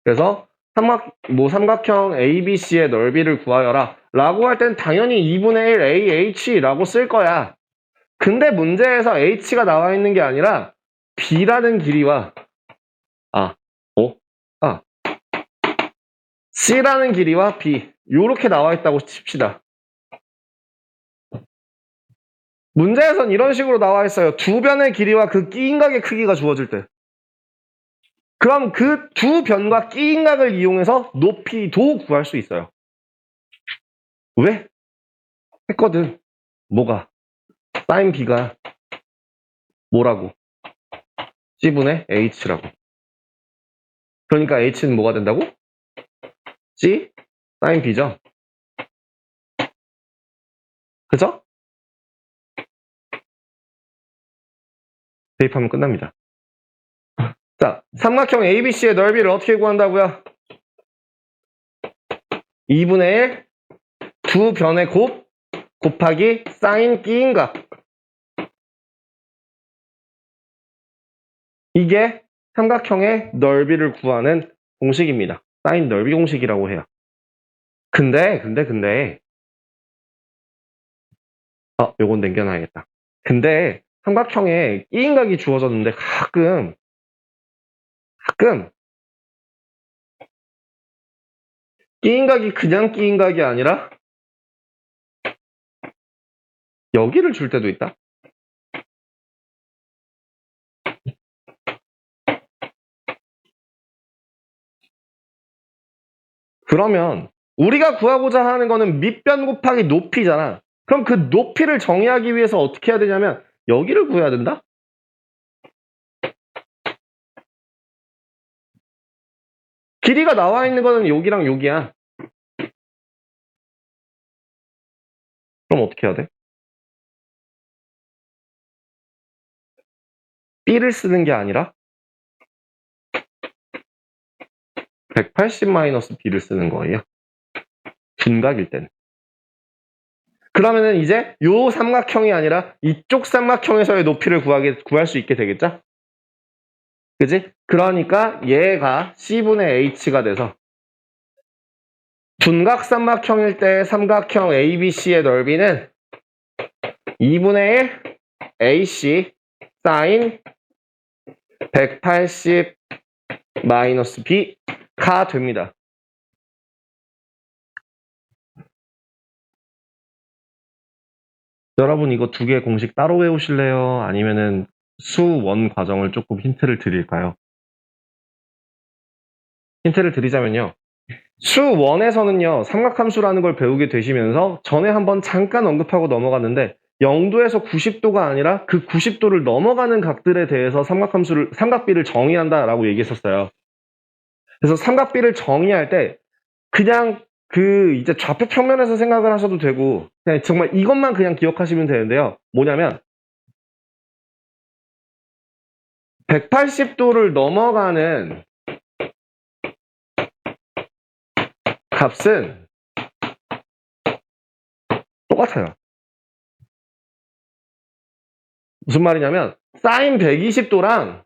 S1: 그래서 삼각형 ABC의 넓이를 구하여라 라고 할 땐 당연히 2분의 1 AH라고 쓸 거야. 근데 문제에서 H가 나와 있는 게 아니라 B라는 길이와 C라는 길이와 B 요렇게 나와 있다고 칩시다. 문제에선 이런 식으로 나와 있어요. 두 변의 길이와 그 끼인각의 크기가 주어질 때. 그럼 그 두 변과 끼인각을 이용해서 높이도 구할 수 있어요. 왜? 했거든. 뭐가? sin B가 뭐라고? C분의 H라고. 그러니까 H는 뭐가 된다고? C sin B죠. 그죠? 대입하면 끝납니다. 자, 삼각형 ABC의 넓이를 어떻게 구한다고요? 2분의 1 두 변의 곱하기 사인 끼인각. 이게 삼각형의 넓이를 구하는 공식입니다. 사인 넓이 공식이라고 해요. 근데 요건 남겨놔야겠다. 근데 삼각형에 끼인각이 주어졌는데 가끔 끼인각이 그냥 끼인각이 아니라 여기를 줄 때도 있다. 그러면 우리가 구하고자 하는 거는 밑변 곱하기 높이잖아. 그럼 그 높이를 정의하기 위해서 어떻게 해야 되냐면 여기를 구해야 된다? 길이가 나와 있는 거는 여기랑 여기야. 그럼 어떻게 해야 돼? B를 쓰는 게 아니라 180-B를 쓰는 거예요. 둔각일 때는. 그러면은 이제 요 삼각형이 아니라 이쪽 삼각형에서의 높이를 구할 수 있게 되겠죠? 그지? 그러니까 얘가 C분의 H가 돼서 둔각 삼각형일 때 삼각형 ABC의 넓이는 2분의 1 AC sin 180 B가 됩니다. 여러분 이거 두 개 공식 따로 외우실래요? 아니면은 수원 과정을 조금 힌트를 드릴까요? 힌트를 드리자면요. 수원에서는요. 삼각함수라는 걸 배우게 되시면서 전에 한번 잠깐 언급하고 넘어갔는데 0도에서 90도가 아니라 그 90도를 넘어가는 각들에 대해서 삼각비를 정의한다라고 얘기했었어요. 그래서 삼각비를 정의할 때 그냥 그 이제 좌표 평면에서 생각을 하셔도 되고 그냥 정말 이것만 그냥 기억하시면 되는데요. 뭐냐면 180도를 넘어가는 값은 똑같아요. 무슨 말이냐면 사인 120도랑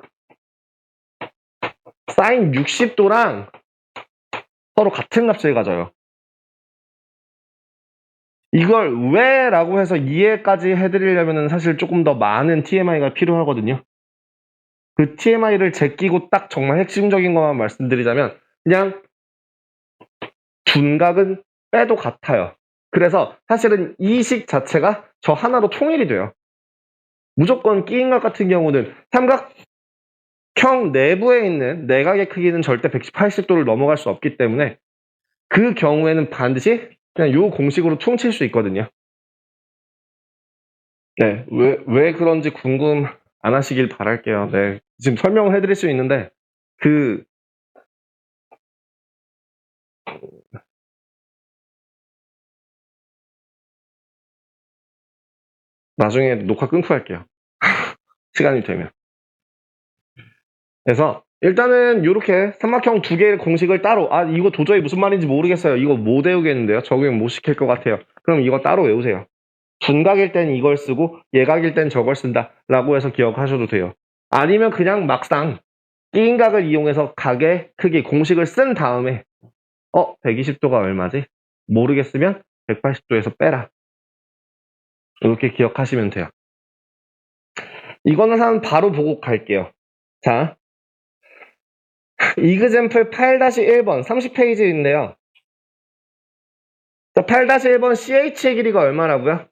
S1: 사인 60도랑 서로 같은 값을 가져요. 이걸 왜 라고 해서 이해까지 해드리려면 사실 조금 더 많은 TMI가 필요하거든요. 그 TMI를 제끼고 딱 정말 핵심적인 것만 말씀드리자면 그냥 둔각은 빼도 같아요. 그래서 사실은 이 식 자체가 저 하나로 통일이 돼요. 무조건 끼인각 같은 경우는 삼각형 내부에 있는 내각의 크기는 절대 180도를 넘어갈 수 없기 때문에 그 경우에는 반드시 그냥 요 공식으로 퉁칠 수 있거든요. 네, 왜 그런지 궁금 안 하시길 바랄게요. 네, 지금 설명을 해드릴 수 있는데 그 나중에 녹화 끊고 할게요. 시간이 되면. 그래서 일단은 이렇게 삼각형 두 개의 공식을 따로 이거 도저히 무슨 말인지 모르겠어요. 이거 못 외우겠는데요. 적용 못 시킬 것 같아요. 그럼 이거 따로 외우세요. 둔각일 땐 이걸 쓰고 예각일 땐 저걸 쓴다 라고 해서 기억하셔도 돼요. 아니면 그냥 막상 끼인각을 이용해서 각의 크기 공식을 쓴 다음에 120도가 얼마지? 모르겠으면 180도에서 빼라. 이렇게 기억하시면 돼요. 이거는 한 바로 보고 갈게요. 자, 이그젠플 8-1번 30페이지인데요. 자, 8-1번 CH의 길이가 얼마라고요?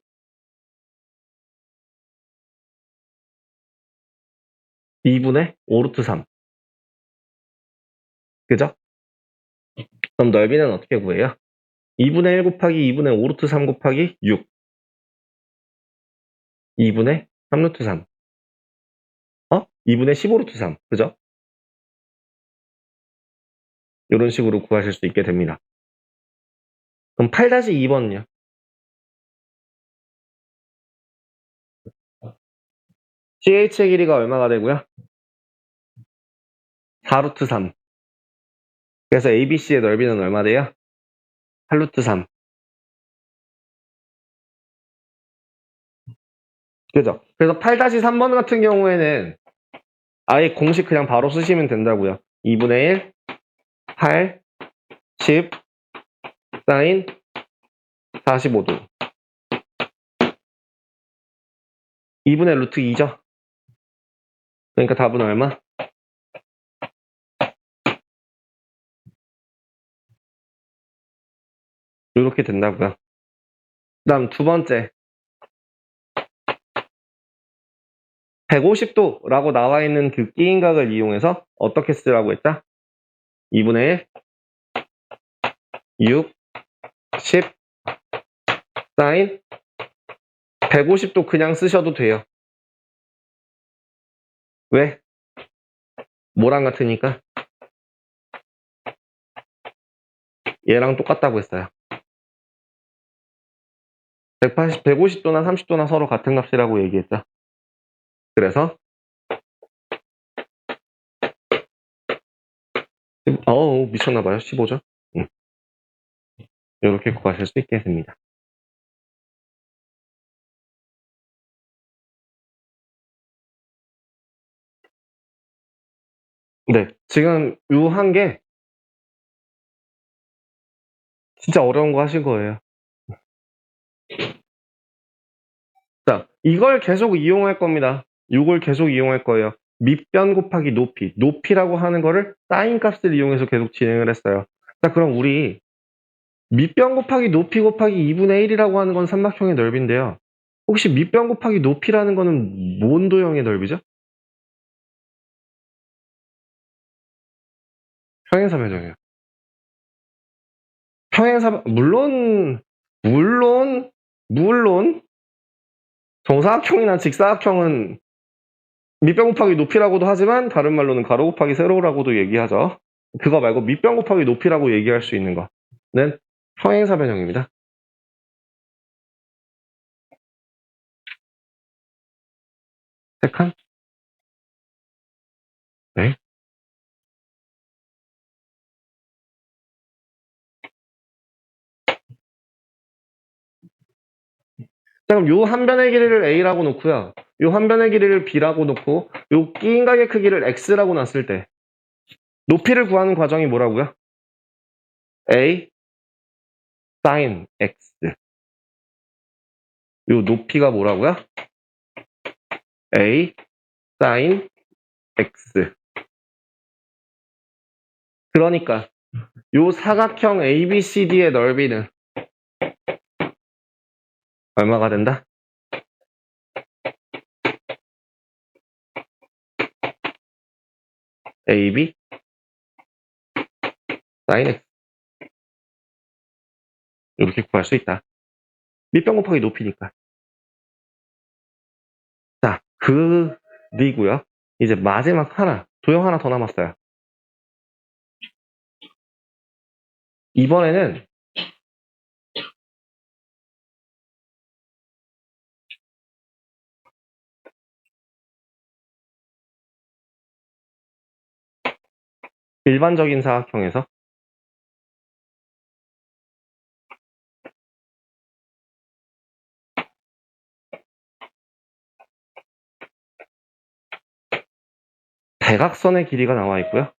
S1: 2분의 5루트 3. 그죠? 그럼 넓이는 어떻게 구해요? 2분의 1 곱하기 2분의 5루트 3 곱하기 6. 2분의 3루트 3. 2분의 15루트 3. 그죠? 이런 식으로 구하실 수 있게 됩니다. 그럼 8-2번은요? CH의 길이가 얼마가 되고요? 4루트 3. 그래서 ABC의 넓이는 얼마 돼요? 8루트 3. 그죠? 그래서 8-3번 같은 경우에는 아예 공식 그냥 바로 쓰시면 된다고요. 2분의 1, 8, 10, 사인 45도. 2분의 루트 2죠? 그러니까 답은 얼마? 이렇게 된다고요. 그 다음 두 번째. 150도라고 나와 있는 그 끼인각을 이용해서 어떻게 쓰라고 했죠? 2분의 1, 6, 10, 사인 150도 그냥 쓰셔도 돼요. 왜? 뭐랑 같으니까? 얘랑 똑같다고 했어요. 150도나 30도나 서로 같은 값이라고 얘기했죠. 그래서 미쳤나봐요. 15죠? 이렇게 구하실 수 있겠습니다. 네, 지금 요 한 게 진짜 어려운 거 하신 거예요. 자, 이걸 계속 이용할 겁니다. 이걸 계속 이용할 거예요. 밑변 곱하기 높이. 높이라고 하는 거를 사인 값을 이용해서 계속 진행을 했어요. 자, 그럼 우리 밑변 곱하기 높이 곱하기 2분의 1이라고 하는 건 삼각형의 넓이인데요. 혹시 밑변 곱하기 높이라는 거는 뭔 도형의 넓이죠? 평행사변형이에요. 물론 정사각형이나 직사각형은 밑변 곱하기 높이라고도 하지만 다른 말로는 가로 곱하기 세로라고도 얘기하죠. 그거 말고 밑변 곱하기 높이라고 얘기할 수 있는 거는 평행사 변형입니다. 세 칸? 네. 자, 그럼 요 한 변의 길이를 A라고 놓고요. 요 한 변의 길이를 B라고 놓고 요 끼인각의 크기를 X라고 놨을 때 높이를 구하는 과정이 뭐라고요? A sin X. 요 높이가 뭐라고요? A sin X. 그러니까 요 사각형 ABCD의 넓이는 얼마가 된다? AB sin X. 이렇게 구할 수 있다. 밑변 곱하기 높이니까. 자, 그리고요. 이제 마지막 하나, 도형 하나 더 남았어요. 이번에는 일반적인 사각형에서 대각선의 길이가 나와 있고요.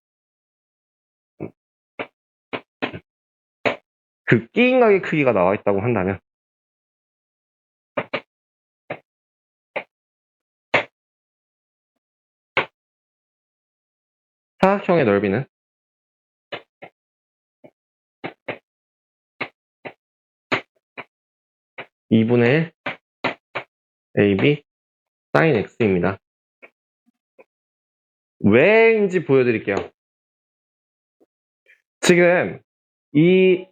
S1: 그 끼인각의 크기가 나와 있다고 한다면 사각형의 넓이는 2분의 1 AB sin X입니다. 왜인지 보여드릴게요. 지금 이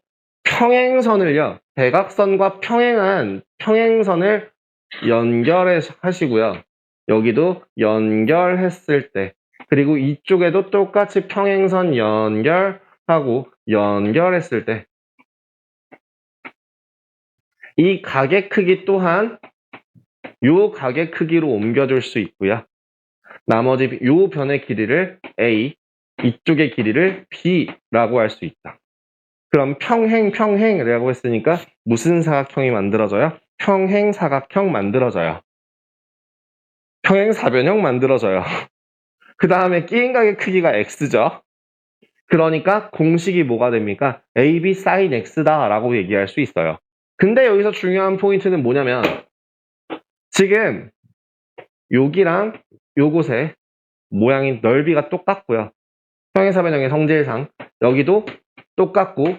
S1: 평행선을요, 대각선과 평행한 평행선을 연결하시고요. 여기도 연결했을 때, 그리고 이쪽에도 똑같이 평행선 연결하고 연결했을 때, 이 각의 크기 또한 요 각의 크기로 옮겨줄 수 있고요. 나머지 요 변의 길이를 A, 이쪽의 길이를 B라고 할 수 있다. 그럼 평행이라고 했으니까 무슨 사각형이 만들어져요? 평행사각형 만들어져요. 평행사변형 만들어져요. 그 다음에 끼인각의 크기가 X죠. 그러니까 공식이 뭐가 됩니까? AB sin X다 라고 얘기할 수 있어요. 근데 여기서 중요한 포인트는 뭐냐면 지금 여기랑 요곳의 모양이 넓이가 똑같고요. 평행사변형의 성질상 여기도 똑같고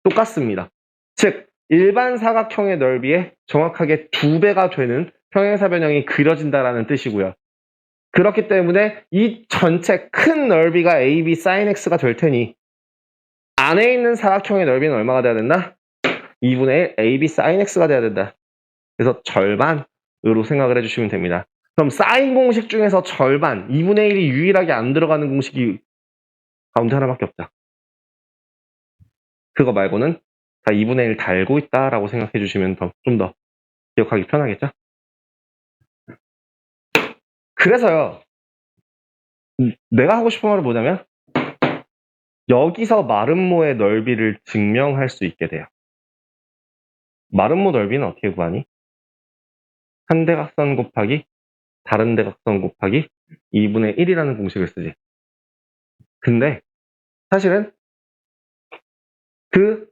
S1: 똑같습니다. 즉 일반 사각형의 넓이의 정확하게 2배가 되는 평행사변형이 그려진다라는 뜻이고요. 그렇기 때문에 이 전체 큰 넓이가 AB sin X가 될 테니 안에 있는 사각형의 넓이는 얼마가 돼야 된다? 2분의 1 AB sin X가 돼야 된다. 그래서 절반으로 생각을 해주시면 됩니다. 그럼 사인 공식 중에서 절반, 2분의 1이 유일하게 안 들어가는 공식이 가운데 하나밖에 없다. 그거 말고는 다 2분의 1 달고 있다라고 생각해 주시면 좀 더 기억하기 편하겠죠? 그래서요, 내가 하고 싶은 말은 뭐냐면 여기서 마름모의 넓이를 증명할 수 있게 돼요. 마름모 넓이는 어떻게 구하니? 한 대각선 곱하기 다른 대각선 곱하기 2분의 1이라는 공식을 쓰지. 근데 사실은 그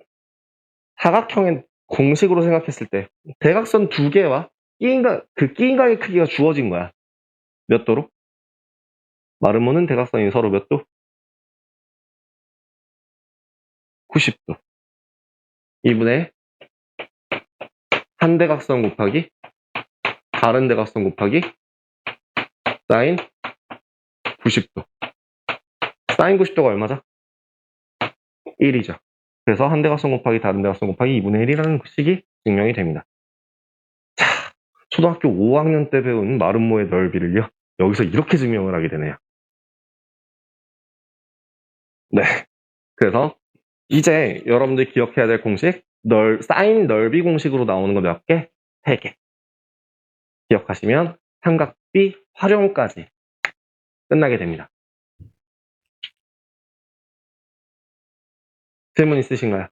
S1: 사각형의 공식으로 생각했을 때 대각선 두 개와 끼인각의 크기가 주어진 거야. 몇 도로? 마름모는 대각선이 서로 몇 도? 90도. 2분의 한 대각선 곱하기 다른 대각선 곱하기 사인 90도. 사인 90도가 얼마죠? 1이죠. 그래서 한 대각선 곱하기 다른 대각선 곱하기 2분의 1이라는 식이 증명이 됩니다. 자, 초등학교 5학년 때 배운 마름모의 넓이를요. 여기서 이렇게 증명을 하게 되네요. 네. 그래서 이제 여러분들 기억해야 될 공식, 사인 넓이 공식으로 나오는 거 몇 개? 3개. 기억하시면 삼각비 활용까지 끝나게 됩니다. 질문 있으신가요?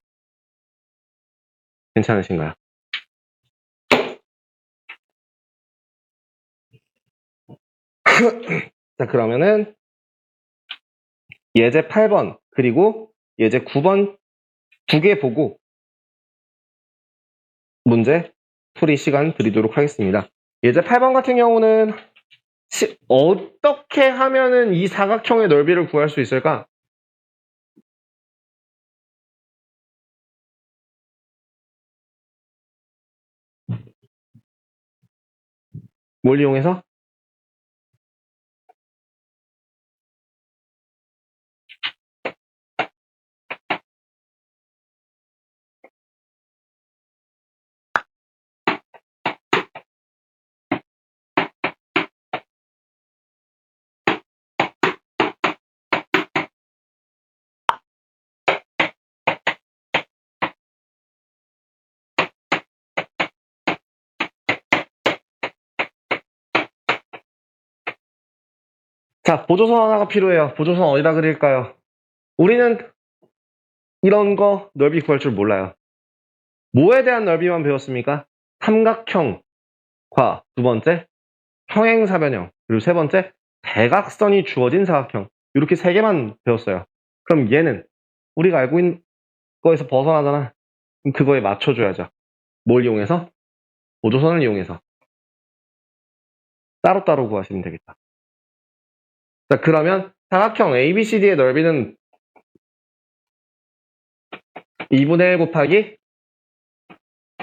S1: 괜찮으신가요? 자, 그러면은 예제 8번 그리고 예제 9번 2개 보고 문제 풀이 시간 드리도록 하겠습니다. 예제 8번 같은 경우는 어떻게 하면은 이 사각형의 넓이를 구할 수 있을까? 뭘 이용해서? 자, 보조선 하나가 필요해요. 보조선 어디다 그릴까요? 우리는 이런 거 넓이 구할 줄 몰라요. 뭐에 대한 넓이만 배웠습니까? 삼각형과 두 번째, 평행사변형, 그리고 세 번째, 대각선이 주어진 사각형. 이렇게 세 개만 배웠어요. 그럼 얘는 우리가 알고 있는 거에서 벗어나잖아. 그럼 그거에 맞춰줘야죠. 뭘 이용해서? 보조선을 이용해서. 따로따로 구하시면 되겠다. 자, 그러면 사각형 ABCD의 넓이는 2분의 1 곱하기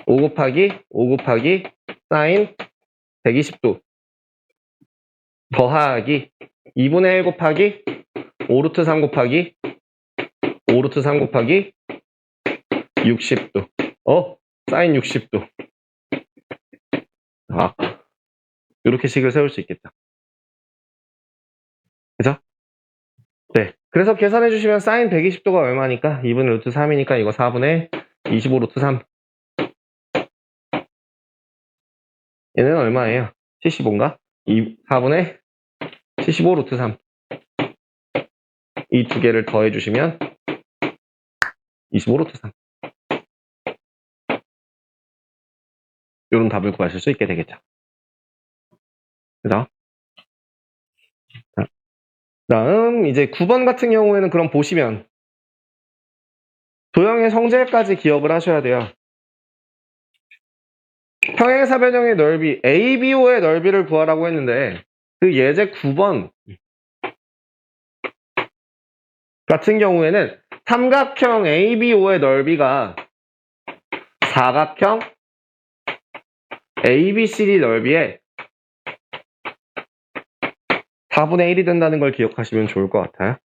S1: 5 곱하기 5 곱하기 사인 120도 더하기 2분의 1 곱하기 5루트 3 곱하기 5루트 3 곱하기 60도. 사인 60도. 아, 이렇게 식을 세울 수 있겠다. 그죠? 네. 그래서 계산해 주시면 사인 120도가 얼마니까? 2분의 루트 3이니까 이거 4분의 25 루트 3. 얘는 얼마예요? 75인가? 4분의 75 루트 3. 이 두 개를 더해 주시면 25 루트 3. 이런 답을 구하실 수 있게 되겠죠. 그죠? 다음 이제 9번 같은 경우에는 그럼 보시면 도형의 성질까지 기억을 하셔야 돼요. 평행사변형의 넓이 ABO의 넓이를 구하라고 했는데 그 예제 9번 같은 경우에는 삼각형 ABO의 넓이가 사각형 ABCD 넓이의 4분의 1이 된다는 걸 기억하시면 좋을 것 같아요.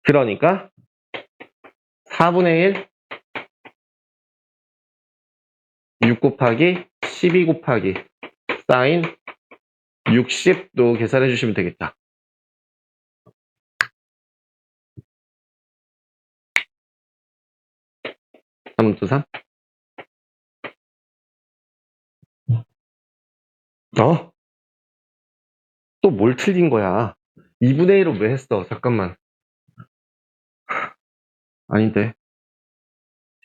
S1: 그러니까 4분의 1 6 곱하기 12 곱하기 사인 60도 계산해 주시면 되겠다. 3루트 3. 또 뭘 틀린 거야? 2분의 1을 왜 했어? 잠깐만. 아닌데.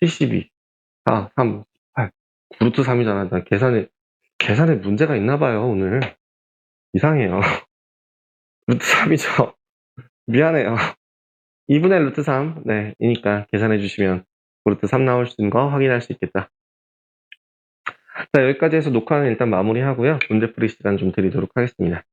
S1: 72, 4, 3, 8. 9루트 3이잖아. 나 계산에 문제가 있나 봐요, 오늘. 이상해요. 루트 3이죠. 미안해요. 2분의 루트 3. 네, 이니까 계산해 주시면 루트 3 나올 수 있는 거 확인할 수 있겠다. 자, 여기까지 해서 녹화는 일단 마무리하고요. 문제 풀이 시간 좀 드리도록 하겠습니다.